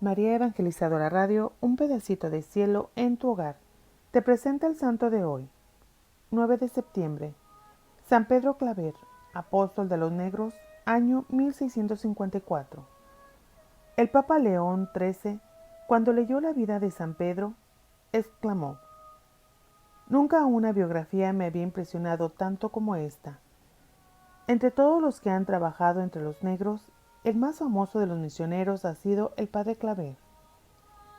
María Evangelizadora Radio, un pedacito de cielo en tu hogar. Te presenta el santo de hoy, 9 de septiembre. San Pedro Claver, apóstol de los negros, año 1654. El Papa León XIII, cuando leyó la vida de San Pedro, exclamó: «Nunca una biografía me había impresionado tanto como esta. Entre todos los que han trabajado entre los negros, el más famoso de los misioneros ha sido el Padre Claver.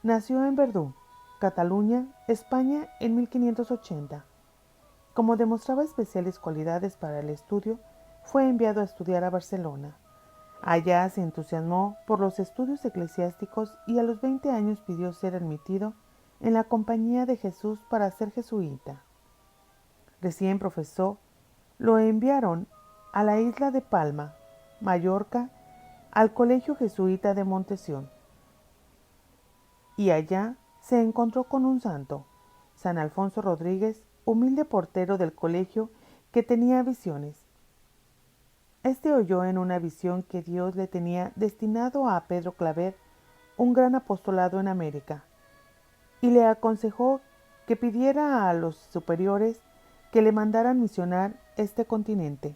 Nació en Verdú, Cataluña, España, en 1580. Como demostraba especiales cualidades para el estudio, fue enviado a estudiar a Barcelona. Allá se entusiasmó por los estudios eclesiásticos y a los 20 años pidió ser admitido en la Compañía de Jesús para ser jesuita. Recién profesó, lo enviaron a la isla de Palma, Mallorca, al Colegio Jesuita de Montesión. Y allá se encontró con un santo, San Alfonso Rodríguez, humilde portero del colegio que tenía visiones. Este oyó en una visión que Dios le tenía destinado a Pedro Claver un gran apostolado en América, y le aconsejó que pidiera a los superiores que le mandaran misionar este continente.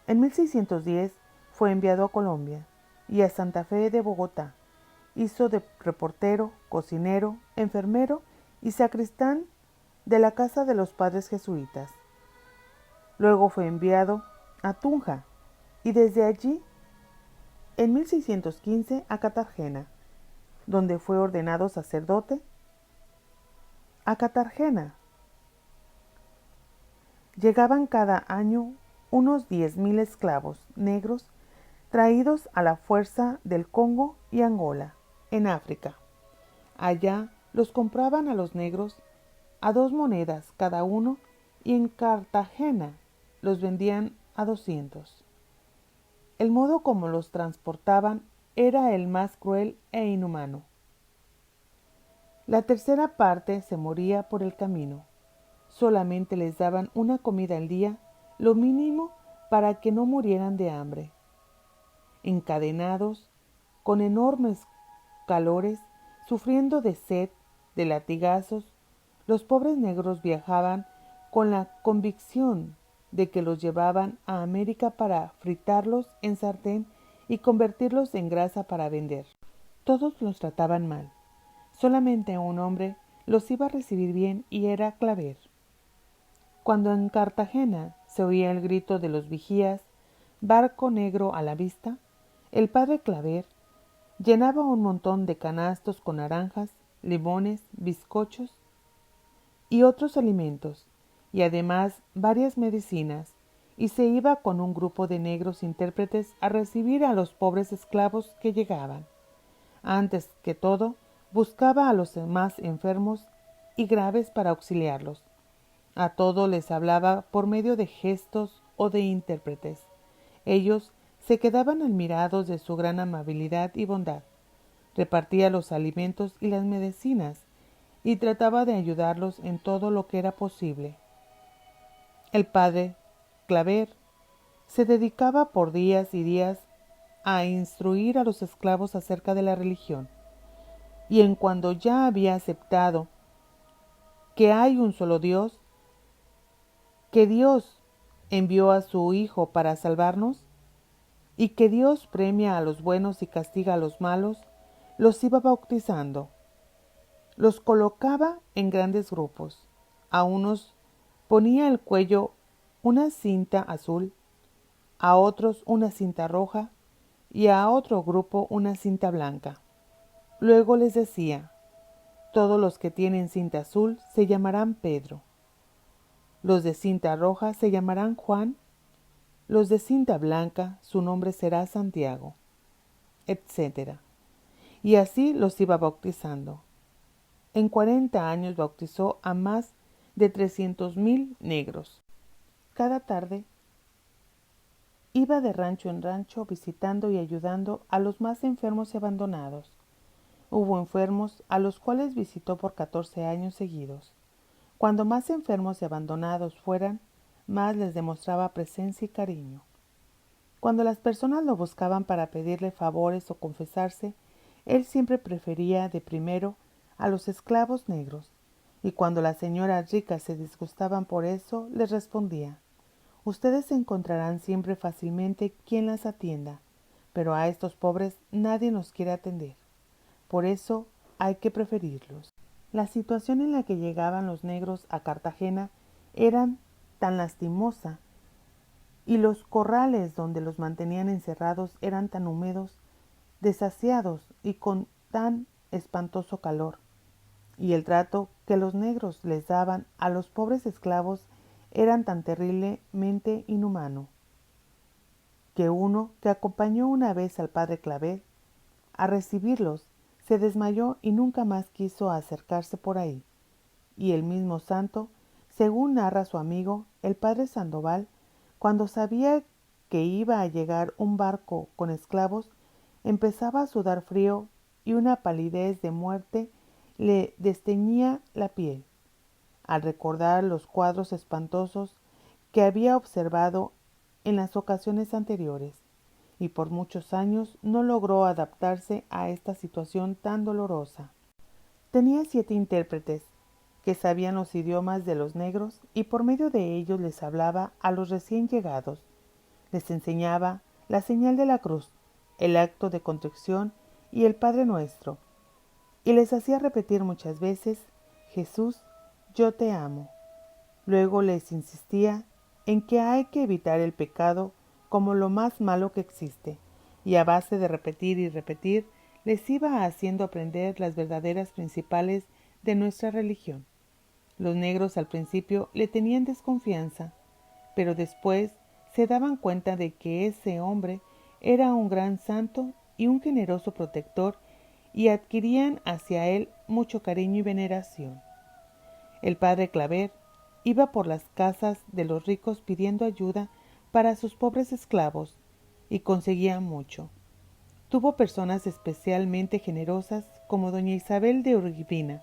En 1610 fue enviado a Colombia y a Santa Fe de Bogotá. Hizo de reportero, cocinero, enfermero y sacristán de la casa de los padres jesuitas. Luego fue enviado a Tunja y desde allí, en 1615, a Cartagena, donde fue ordenado sacerdote. A Cartagena llegaban cada año unos 10,000 esclavos negros traídos a la fuerza del Congo y Angola, en África. Allá los compraban a los negros a 2 monedas cada uno y en Cartagena los vendían a 200. El modo como los transportaban era el más cruel e inhumano. La tercera parte se moría por el camino. Solamente les daban una comida al día, lo mínimo para que no murieran de hambre. Encadenados, con enormes calores, sufriendo de sed, de latigazos, los pobres negros viajaban con la convicción de que los llevaban a América para fritarlos en sartén y convertirlos en grasa para vender. Todos los trataban mal. Solamente un hombre los iba a recibir bien y era Claver. Cuando en Cartagena se oía el grito de los vigías, barco negro a la vista, el padre Claver llenaba un montón de canastos con naranjas, limones, bizcochos y otros alimentos, y además varias medicinas, y se iba con un grupo de negros intérpretes a recibir a los pobres esclavos que llegaban. Antes que todo, buscaba a los más enfermos y graves para auxiliarlos. A todos les hablaba por medio de gestos o de intérpretes. Ellos se quedaban admirados de su gran amabilidad y bondad. Repartía los alimentos y las medicinas y trataba de ayudarlos en todo lo que era posible. El padre Claver se dedicaba por días y días a instruir a los esclavos acerca de la religión, y en cuando ya había aceptado que hay un solo Dios, que Dios envió a su Hijo para salvarnos, y que Dios premia a los buenos y castiga a los malos, los iba bautizando. Los colocaba en grandes grupos. A unos ponía al cuello una cinta azul, a otros una cinta roja y a otro grupo una cinta blanca. Luego les decía: todos los que tienen cinta azul se llamarán Pedro, los de cinta roja se llamarán Juan, los de cinta blanca su nombre será Santiago, etc. Y así los iba bautizando. En 40 años bautizó a más de 300,000 negros. Cada tarde iba de rancho en rancho visitando y ayudando a los más enfermos y abandonados. Hubo enfermos a los cuales visitó por 14 años seguidos. Cuando más enfermos y abandonados fueran, más les demostraba presencia y cariño. Cuando las personas lo buscaban para pedirle favores o confesarse, él siempre prefería de primero a los esclavos negros, y cuando las señoras ricas se disgustaban por eso, les respondía: ustedes encontrarán siempre fácilmente quien las atienda, pero a estos pobres nadie nos quiere atender. Por eso hay que preferirlos. La situación en la que llegaban los negros a Cartagena era tan lastimosa, y los corrales donde los mantenían encerrados eran tan húmedos, desasiados y con tan espantoso calor, y el trato que los negros les daban a los pobres esclavos eran tan terriblemente inhumano, que uno que acompañó una vez al padre Claver a recibirlos se desmayó y nunca más quiso acercarse por ahí. Y el mismo santo, según narra su amigo, el padre Sandoval, cuando sabía que iba a llegar un barco con esclavos, empezaba a sudar frío y una palidez de muerte le desteñía la piel, al recordar los cuadros espantosos que había observado en las ocasiones anteriores, y por muchos años no logró adaptarse a esta situación tan dolorosa. Tenía 7 intérpretes que sabían los idiomas de los negros y por medio de ellos les hablaba a los recién llegados. Les enseñaba la señal de la cruz, el acto de contrición y el Padre Nuestro, y les hacía repetir muchas veces: Jesús, yo te amo. Luego les insistía en que hay que evitar el pecado como lo más malo que existe, y a base de repetir y repetir, les iba haciendo aprender las verdaderas principales de nuestra religión. Los negros al principio le tenían desconfianza, pero después se daban cuenta de que ese hombre era un gran santo y un generoso protector, y adquirían hacia él mucho cariño y veneración. El padre Claver iba por las casas de los ricos pidiendo ayuda para sus pobres esclavos, y conseguía mucho. Tuvo personas especialmente generosas como doña Isabel de Urbina,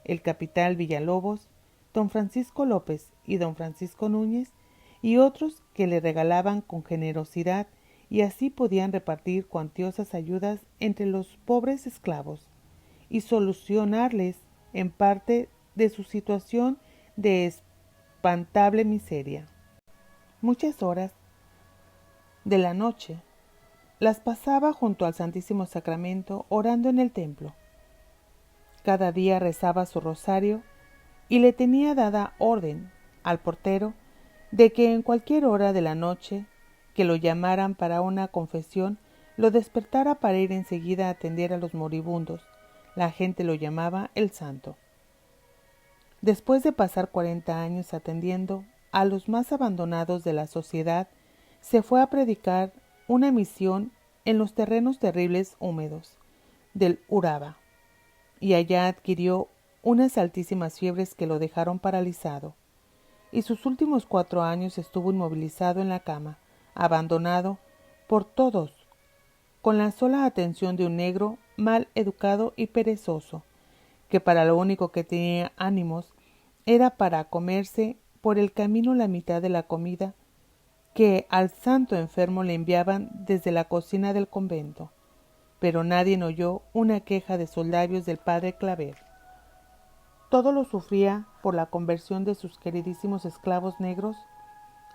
el capitán Villalobos, don Francisco López y don Francisco Núñez, y otros que le regalaban con generosidad, y así podían repartir cuantiosas ayudas entre los pobres esclavos y solucionarles en parte de su situación de espantable miseria. Muchas horas de la noche las pasaba junto al Santísimo Sacramento orando en el templo. Cada día rezaba su rosario y le tenía dada orden al portero de que en cualquier hora de la noche que lo llamaran para una confesión, lo despertara para ir enseguida a atender a los moribundos. La gente lo llamaba el Santo. Después de pasar 40 años atendiendo a los más abandonados de la sociedad, se fue a predicar una misión en los terrenos terribles húmedos del Urabá, y allá adquirió unas altísimas fiebres que lo dejaron paralizado, y sus últimos 4 años estuvo inmovilizado en la cama, abandonado por todos, con la sola atención de un negro mal educado y perezoso, que para lo único que tenía ánimos era para comerse por el camino la mitad de la comida que al santo enfermo le enviaban desde la cocina del convento. Pero nadie oyó una queja de sus labios del padre Claver. Todo lo sufría por la conversión de sus queridísimos esclavos negros.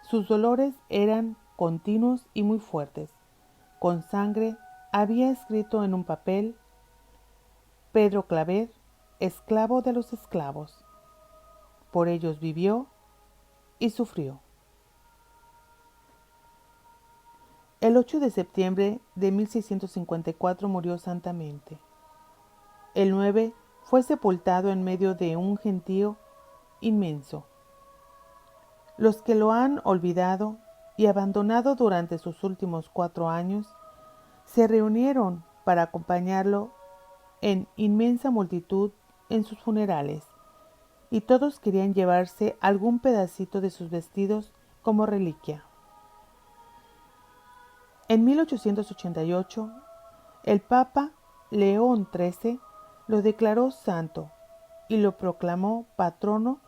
Sus dolores eran continuos y muy fuertes. Con sangre había escrito en un papel: Pedro Claver, esclavo de los esclavos. Por ellos vivió y sufrió. El 8 de septiembre de 1654 murió santamente. El 9 fue sepultado en medio de un gentío inmenso. Los que lo han olvidado y abandonado durante sus últimos 4 años se reunieron para acompañarlo en inmensa multitud en sus funerales, y todos querían llevarse algún pedacito de sus vestidos como reliquia. En 1888, el Papa León XIII lo declaró santo y lo proclamó patrono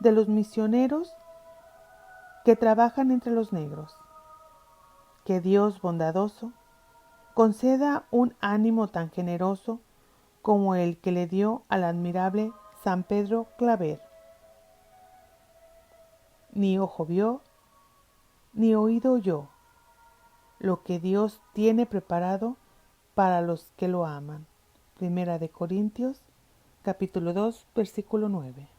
de los misioneros que trabajan entre los negros. Que Dios bondadoso conceda un ánimo tan generoso como el que le dio al admirable San Pedro Claver. Ni ojo vio, ni oído oyó lo que Dios tiene preparado para los que lo aman. Primera de Corintios, capítulo 2, versículo 9.